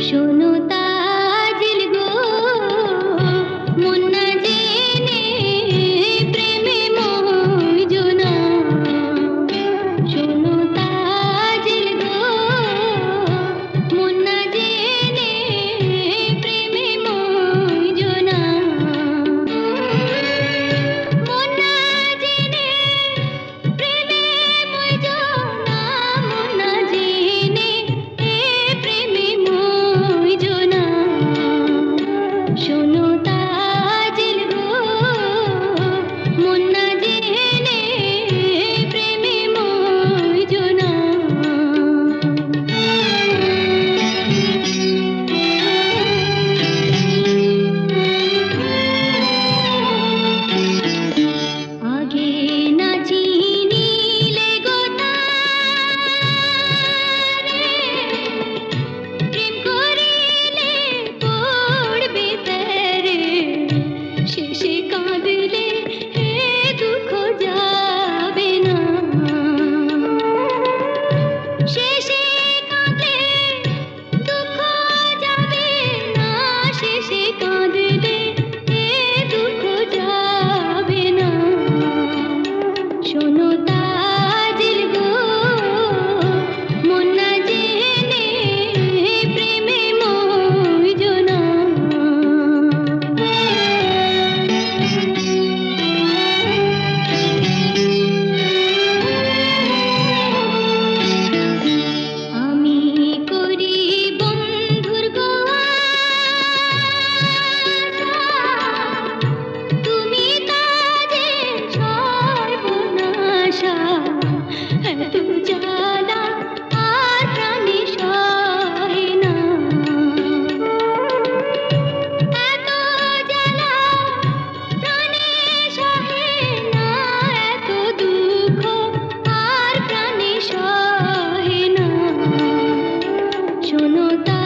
শোনো তাজিল গো, মন না জেনে প্রেমে মইজো না। শোনো তাজিল গো, মন না জেনে প্রেমে মইজো না। মন না জেনে প্রেমে মইজো না, মন না জেনে প্রেমে মইজো না। শোনো তাজিল গো, মন না জেনে প্রেমে মইজো না। আগে না চিনিলে গো তারে, প্রেম করিলে পড়বে তারে। শেষে কাঁদিলে এ দুঃখ যাবে না। শেষে কাঁদলে দুঃখ যাবে না। শেষে কাঁদলে এ দুঃখ যাবে না। শোনো তাজিল গো, মন না জেনে প্রেমে মইজো না। আমি করি বন্ধুর গো আশা, তুমি তাজে সর্বনাশা। এত জ্বালা আর প্রাণে সহে না। এত জ্বালা প্রাণে সহে না। এত দুঃখ আর প্রাণে সহে না। শোনো তা